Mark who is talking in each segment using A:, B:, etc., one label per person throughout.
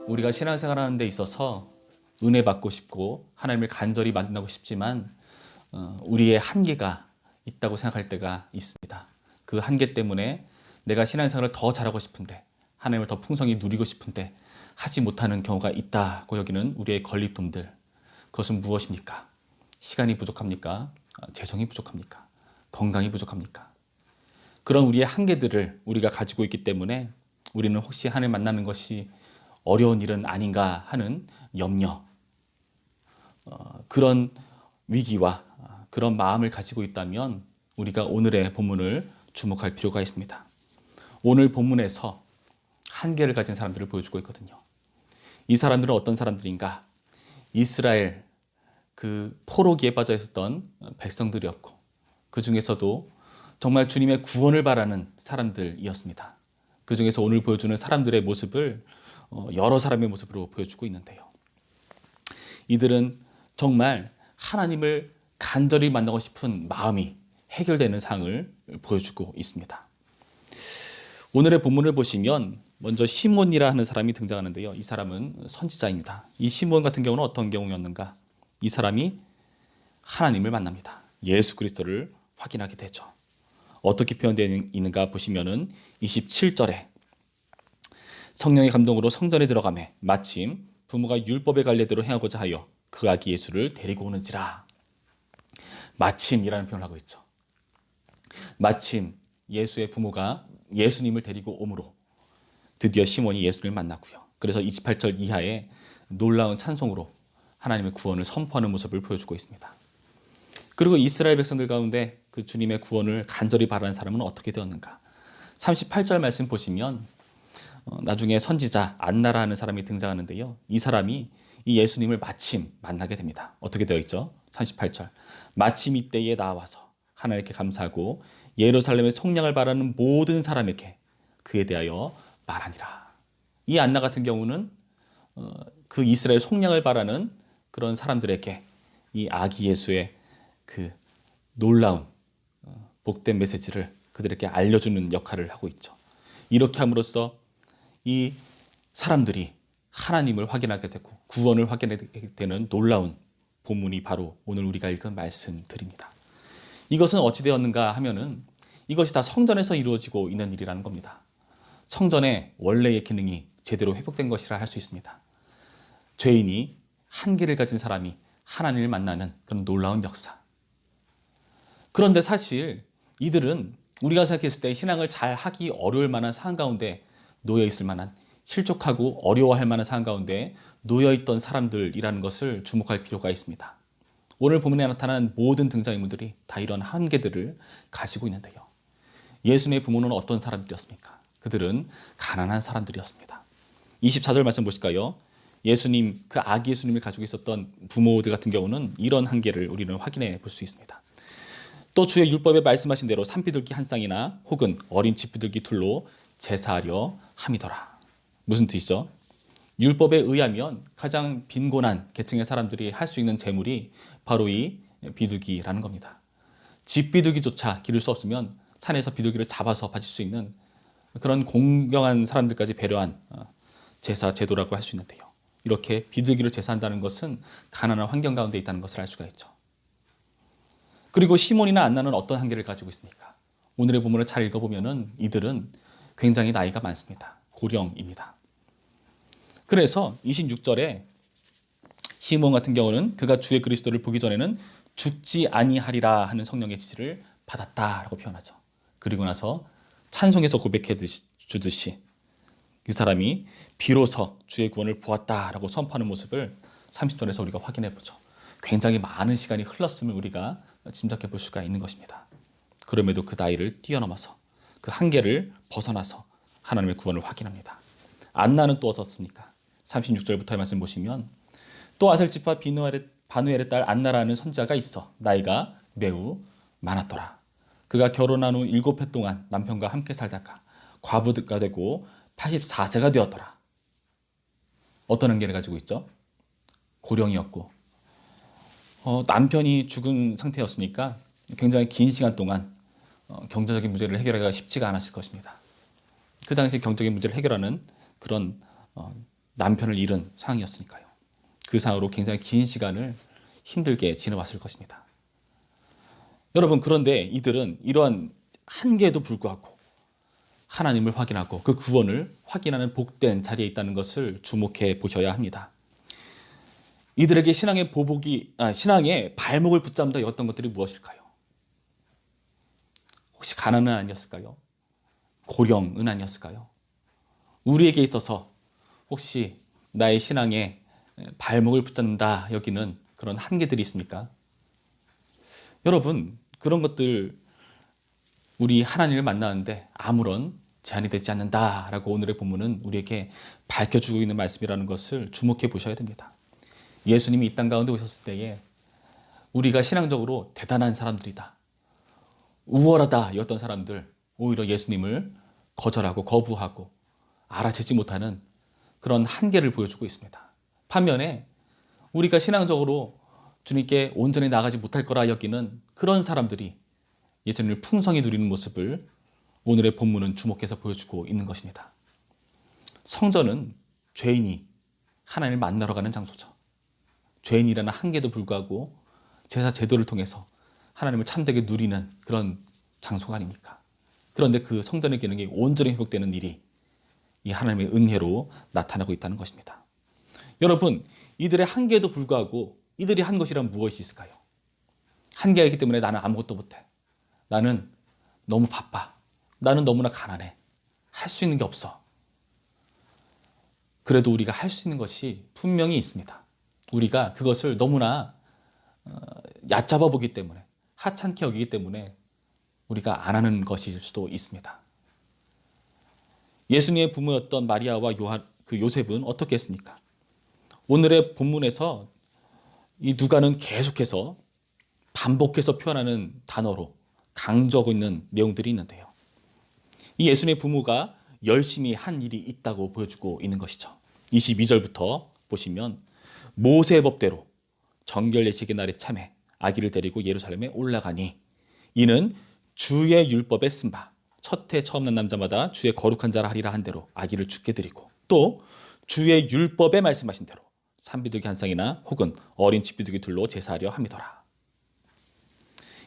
A: 우리가 신앙생활하는 데 있어서 은혜 받고 싶고 하나님을 간절히 만나고 싶지만 우리의 한계가 있다고 생각할 때가 있습니다. 그 한계 때문에 내가 신앙생활을 더 잘하고 싶은데 하나님을 더 풍성히 누리고 싶은데 하지 못하는 경우가 있다고 여기는 우리의 걸림돌들. 그것은 무엇입니까? 시간이 부족합니까? 재정이 부족합니까? 건강이 부족합니까? 그런 우리의 한계들을 우리가 가지고 있기 때문에 우리는 혹시 하나님 만나는 것이 어려운 일은 아닌가 하는 염려, 그런 위기와 그런 마음을 가지고 있다면 우리가 오늘의 본문을 주목할 필요가 있습니다. 오늘 본문에서 한계를 가진 사람들을 보여주고 있거든요. 이 사람들은 어떤 사람들인가? 이스라엘 그 포로기에 빠져 있었던 백성들이었고 그 중에서도 정말 주님의 구원을 바라는 사람들이었습니다. 그 중에서 오늘 보여주는 사람들의 모습을 여러 사람의 모습으로 보여주고 있는데요. 이들은 정말 하나님을 간절히 만나고 싶은 마음이 해결되는 상을 보여주고 있습니다. 오늘의 본문을 보시면 먼저 시몬이라 하는 사람이 등장하는데요. 이 사람은 선지자입니다. 이 시몬 같은 경우는 어떤 경우였는가? 이 사람이 하나님을 만납니다. 예수 그리스도를 확인하게 되죠. 어떻게 표현되어 있는가 보시면은 27절에 성령의 감동으로 성전에 들어가매 마침 부모가 율법의 관례대로 행하고자 하여 그 아기 예수를 데리고 오는지라. 마침이라는 표현을 하고 있죠. 마침 예수의 부모가 예수님을 데리고 오므로 드디어 시몬이 예수를 만났고요. 그래서 28절 이하에 놀라운 찬송으로 하나님의 구원을 선포하는 모습을 보여주고 있습니다. 그리고 이스라엘 백성들 가운데 그 주님의 구원을 간절히 바라는 사람은 어떻게 되었는가? 38절 말씀 보시면 나중에 선지자 안나라 하는 사람이 등장하는데요. 이 사람이 이 예수님을 마침 만나게 됩니다. 어떻게 되어 있죠? 38절. 마침 이때에 나와서 하나님께 감사하고 예루살렘의 속량을 바라는 모든 사람에게 그에 대하여 말하니라. 이 안나 같은 경우는 그 이스라엘 속량을 바라는 그런 사람들에게 이 아기 예수의 그 놀라운 복된 메시지를 그들에게 알려주는 역할을 하고 있죠. 이렇게 함으로써 이 사람들이 하나님을 확인하게 되고 구원을 확인하게 되는 놀라운 본문이 바로 오늘 우리가 읽은 말씀들입니다. 이것은 어찌 되었는가 하면은 이것이 다 성전에서 이루어지고 있는 일이라는 겁니다. 성전의 원래의 기능이 제대로 회복된 것이라 할 수 있습니다. 죄인이 한계를 가진 사람이 하나님을 만나는 그런 놀라운 역사. 그런데 사실 이들은 우리가 생각했을 때 신앙을 잘 하기 어려울 만한 상황 가운데 놓여 있을 만한, 실족하고 어려워할 만한 상황 가운데 놓여 있던 사람들이라는 것을 주목할 필요가 있습니다. 오늘 본문에 나타난 모든 등장인물들이 다 이런 한계들을 가지고 있는데요. 예수님의 부모는 어떤 사람들이었습니까? 그들은 가난한 사람들이었습니다. 24절 말씀 보실까요? 예수님, 그 아기 예수님을 가지고 있었던 부모들 같은 경우는 이런 한계를 우리는 확인해 볼 수 있습니다. 또 주의 율법에 말씀하신 대로 산비둘기 한 쌍이나 혹은 어린 쥐비둘기 둘로 제사하려 함이더라. 무슨 뜻이죠? 율법에 의하면 가장 빈곤한 계층의 사람들이 할 수 있는 제물이 바로 이 비둘기라는 겁니다. 집비둘기조차 기를 수 없으면 산에서 비둘기를 잡아서 바칠 수 있는 그런 공경한 사람들까지 배려한 제사 제도라고 할 수 있는데요. 이렇게 비둘기를 제사한다는 것은 가난한 환경 가운데 있다는 것을 알 수가 있죠. 그리고 시몬이나 안나는 어떤 한계를 가지고 있습니까? 오늘의 본문을 잘 읽어보면 이들은 굉장히 나이가 많습니다. 고령입니다. 그래서 26절에 시몬 같은 경우는 그가 주의 그리스도를 보기 전에는 죽지 아니하리라 하는 성령의 지시를 받았다라고 표현하죠. 그리고 나서 찬송에서 고백해 주듯이 그 사람이 비로소 주의 구원을 보았다라고 선포하는 모습을 30절에서 우리가 확인해 보죠. 굉장히 많은 시간이 흘렀음을 우리가 짐작해 볼 수가 있는 것입니다. 그럼에도 그 나이를 뛰어넘어서 그 한계를 벗어나서 하나님의 구원을 확인합니다. 안나는 또 어떻습니까? 36절부터의 말씀 보시면 또 아셀지파 바누엘의 딸 안나라는 선지자가 있어 나이가 매우 많았더라. 그가 결혼한 후 7해 동안 남편과 함께 살다가 과부가 되고 84세가 되었더라. 어떤 한계를 가지고 있죠? 고령이었고 남편이 죽은 상태였으니까 굉장히 긴 시간 동안 경제적인 문제를 해결하기가 쉽지가 않았을 것입니다. 그 당시 경제적인 문제를 해결하는 그런 남편을 잃은 상황이었으니까요. 그 상황으로 굉장히 긴 시간을 힘들게 지내왔을 것입니다. 여러분, 그런데 이들은 이러한 한계에도 불구하고 하나님을 확인하고 그 구원을 확인하는 복된 자리에 있다는 것을 주목해 보셔야 합니다. 이들에게 신앙의 발목을 붙잡는다 였던 것들이 무엇일까요? 혹시 가난은 아니었을까요? 고령은 아니었을까요? 우리에게 있어서 혹시 나의 신앙에 발목을 붙잡는다 여기는 그런 한계들이 있습니까? 여러분, 그런 것들 우리 하나님을 만나는데 아무런 제한이 되지 않는다라고 오늘의 본문은 우리에게 밝혀주고 있는 말씀이라는 것을 주목해 보셔야 됩니다. 예수님이 이 땅 가운데 오셨을 때에 우리가 신앙적으로 대단한 사람들이다, 우월하다 였던 사람들, 오히려 예수님을 거절하고 거부하고 알아채지 못하는 그런 한계를 보여주고 있습니다. 반면에 우리가 신앙적으로 주님께 온전히 나가지 못할 거라 여기는 그런 사람들이 예수님을 풍성히 누리는 모습을 오늘의 본문은 주목해서 보여주고 있는 것입니다. 성전은 죄인이 하나님을 만나러 가는 장소죠. 죄인이라는 한계도 불구하고 제사 제도를 통해서 하나님을 참되게 누리는 그런 장소가 아닙니까? 그런데 그 성전의 기능이 온전히 회복되는 일이 이 하나님의 은혜로 나타나고 있다는 것입니다. 여러분, 이들의 한계에도 불구하고 이들이 한 것이란 무엇이 있을까요? 한계가 있기 때문에 나는 아무것도 못해. 나는 너무 바빠. 나는 너무나 가난해. 할 수 있는 게 없어. 그래도 우리가 할 수 있는 것이 분명히 있습니다. 우리가 그것을 너무나 얕잡아 보기 때문에, 하찮게 여기기 때문에 우리가 안 하는 것일 수도 있습니다. 예수님의 부모였던 마리아와 요셉은 어떻게 했습니까? 오늘의 본문에서 이 누가는 계속해서 반복해서 표현하는 단어로 강조하고 있는 내용들이 있는데요. 이 예수님의 부모가 열심히 한 일이 있다고 보여주고 있는 것이죠. 22절부터 보시면 모세의 법대로 정결 예식의 날에 참해 아기를 데리고 예루살렘에 올라가니 이는 주의 율법에 쓴 바 첫 해 처음 난 남자마다 주의 거룩한 자라 하리라 한 대로 아기를 죽게 드리고 또 주의 율법에 말씀하신 대로 산비둘기 한 쌍이나 혹은 어린 집비둘기 둘로 제사하려 함이더라.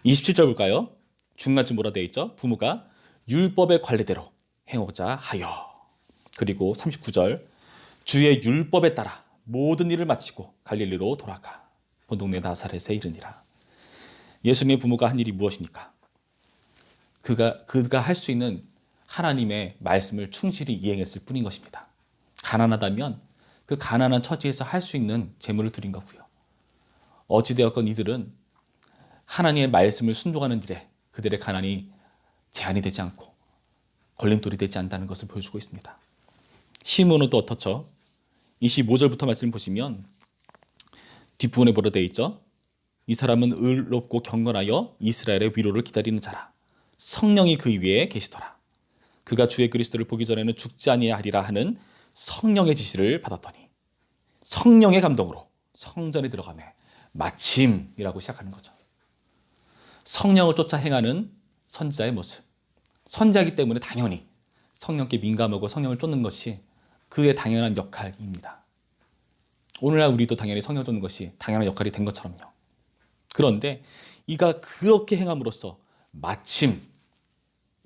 A: 27절 볼까요? 중간쯤 뭐라 되어 있죠? 부모가 율법의 관례대로 행하고자 하여. 그리고 39절 주의 율법에 따라 모든 일을 마치고 갈릴리로 돌아가 본 동네 나사렛에 이르니라. 예수님의 부모가 한 일이 무엇입니까? 그가 할 수 있는 하나님의 말씀을 충실히 이행했을 뿐인 것입니다. 가난하다면 그 가난한 처지에서 할 수 있는 재물을 드린 거고요. 어찌되었건 이들은 하나님의 말씀을 순종하는 일에 그들의 가난이 제한이 되지 않고 걸림돌이 되지 않는다는 것을 보여주고 있습니다. 시므온은 또 어떻죠? 25절부터 말씀을 보시면 뒷부분에 뭐라 되어 있죠? 이 사람은 의롭고 경건하여 이스라엘의 위로를 기다리는 자라. 성령이 그 위에 계시더라. 그가 주의 그리스도를 보기 전에는 죽지 아니하리라 하는 성령의 지시를 받았더니 성령의 감동으로 성전에 들어가매 마침이라고 시작하는 거죠. 성령을 쫓아 행하는 선지자의 모습. 선지자이기 때문에 당연히 성령께 민감하고 성령을 쫓는 것이 그의 당연한 역할입니다. 오늘날 우리도 당연히 성령 쫓는 것이 당연한 역할이 된 것처럼요. 그런데 이가 그렇게 행함으로써 마침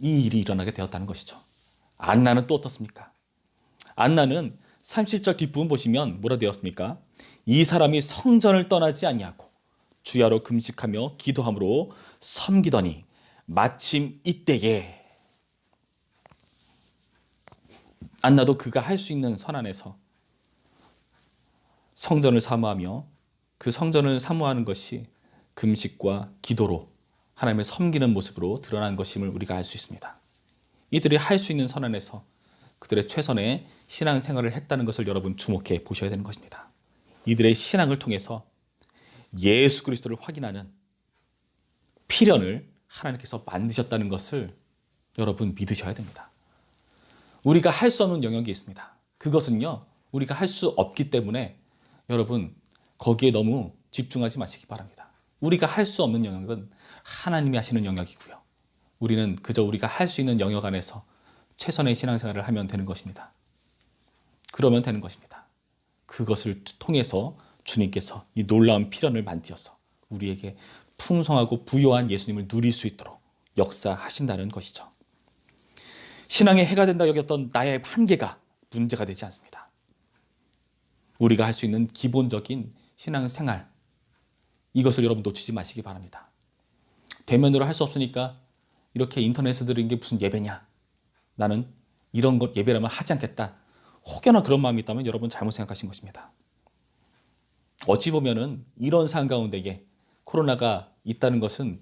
A: 이 일이 일어나게 되었다는 것이죠. 안나는 또 어떻습니까? 안나는 30절 뒷부분 보시면 뭐라 되었습니까? 이 사람이 성전을 떠나지 아니하고 주야로 금식하며 기도함으로 섬기더니 마침 이때에 안나도 그가 할 수 있는 선 안에서 성전을 사모하며 그 성전을 사모하는 것이 금식과 기도로 하나님을 섬기는 모습으로 드러난 것임을 우리가 알 수 있습니다. 이들이 할 수 있는 선 안에서 그들의 최선의 신앙생활을 했다는 것을 여러분 주목해 보셔야 되는 것입니다. 이들의 신앙을 통해서 예수 그리스도를 확인하는 필연을 하나님께서 만드셨다는 것을 여러분 믿으셔야 됩니다. 우리가 할 수 없는 영역이 있습니다. 그것은요, 우리가 할 수 없기 때문에 여러분 거기에 너무 집중하지 마시기 바랍니다. 우리가 할 수 없는 영역은 하나님이 하시는 영역이고요. 우리는 그저 우리가 할 수 있는 영역 안에서 최선의 신앙생활을 하면 되는 것입니다. 그러면 되는 것입니다. 그것을 통해서 주님께서 이 놀라운 필연을 만드셔서 우리에게 풍성하고 부요한 예수님을 누릴 수 있도록 역사하신다는 것이죠. 신앙의 해가 된다 여겼던 나의 한계가 문제가 되지 않습니다. 우리가 할 수 있는 기본적인 신앙생활, 이것을 여러분 놓치지 마시기 바랍니다. 대면으로 할 수 없으니까 이렇게 인터넷에서 들은 게 무슨 예배냐, 나는 이런 것 예배라면 하지 않겠다, 혹여나 그런 마음이 있다면 여러분 잘못 생각하신 것입니다. 어찌 보면은 이런 상황 가운데에 코로나가 있다는 것은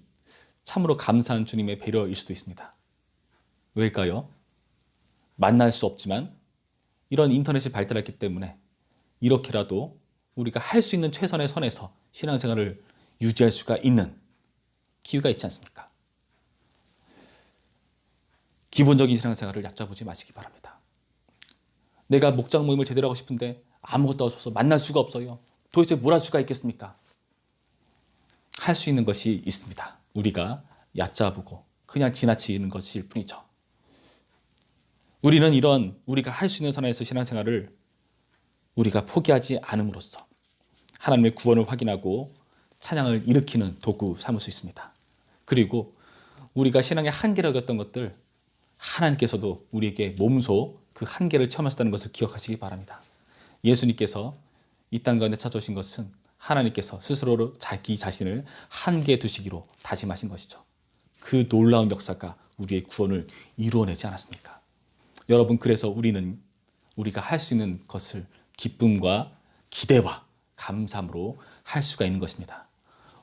A: 참으로 감사한 주님의 배려일 수도 있습니다. 왜일까요? 만날 수 없지만 이런 인터넷이 발달했기 때문에 이렇게라도 우리가 할 수 있는 최선의 선에서 신앙생활을 유지할 수가 있는 기회가 있지 않습니까? 기본적인 신앙생활을 얕잡지 마시기 바랍니다. 내가 목장 모임을 제대로 하고 싶은데 아무것도 없어서 만날 수가 없어요. 도대체 뭘 할 수가 있겠습니까? 할 수 있는 것이 있습니다. 우리가 얕잡고 그냥 지나치는 것일 뿐이죠. 우리는 이런 우리가 할 수 있는 선에서 신앙생활을 우리가 포기하지 않음으로써 하나님의 구원을 확인하고 찬양을 일으키는 도구 삼을 수 있습니다. 그리고 우리가 신앙의 한계를 어겼던 것들, 하나님께서도 우리에게 몸소 그 한계를 체험하셨다는 것을 기억하시기 바랍니다. 예수님께서 이 땅 가운데 찾아오신 것은 하나님께서 스스로 자기 자신을 한계에 두시기로 다짐하신 것이죠. 그 놀라운 역사가 우리의 구원을 이루어내지 않았습니까? 여러분, 그래서 우리는 우리가 할 수 있는 것을 기쁨과 기대와 감사함으로 할 수가 있는 것입니다.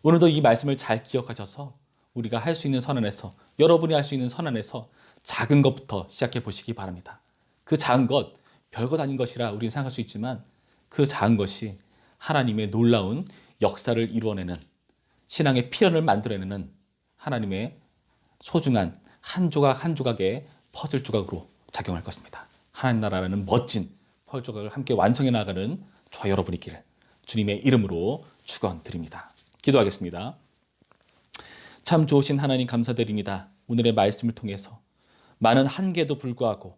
A: 오늘도 이 말씀을 잘 기억하셔서 우리가 할 수 있는 선 안에서, 여러분이 할 수 있는 선 안에서 작은 것부터 시작해 보시기 바랍니다. 그 작은 것, 별것 아닌 것이라 우리는 생각할 수 있지만 그 작은 것이 하나님의 놀라운 역사를 이루어내는, 신앙의 필연을 만들어내는 하나님의 소중한 한 조각 한 조각의 퍼즐 조각으로 작용할 것입니다. 하나님 나라라는 멋진 퍼즐 조각을 함께 완성해 나가는 저와 여러분이 있기를 주님의 이름으로 축원드립니다. 기도하겠습니다. 참 좋으신 하나님 감사드립니다. 오늘의 말씀을 통해서 많은 한계에도 불구하고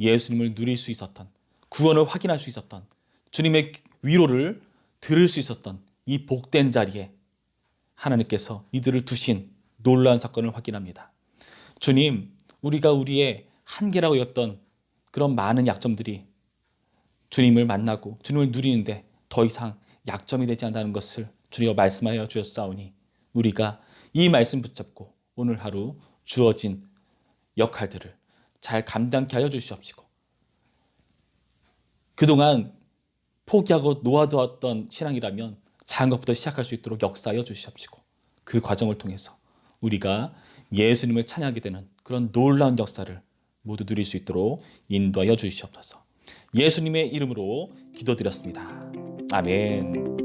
A: 예수님을 누릴 수 있었던, 구원을 확인할 수 있었던, 주님의 위로를 들을 수 있었던 이 복된 자리에 하나님께서 이들을 두신 놀라운 사건을 확인합니다. 주님, 우리가 우리의 한계라고 여겼던 그런 많은 약점들이 주님을 만나고 주님을 누리는데 더 이상 약점이 되지 않는다는 것을 주님과 말씀하여 주셨사오니 우리가 이 말씀 붙잡고 오늘 하루 주어진 역할들을 잘 감당케 하여 주시옵시고, 그동안 포기하고 놓아두었던 신앙이라면 작은 것부터 시작할 수 있도록 역사하여 주시옵시고, 그 과정을 통해서 우리가 예수님을 찬양하게 되는 그런 놀라운 역사를 모두 누릴 수 있도록 인도하여 주시옵소서. 예수님의 이름으로 기도드렸습니다. 아멘.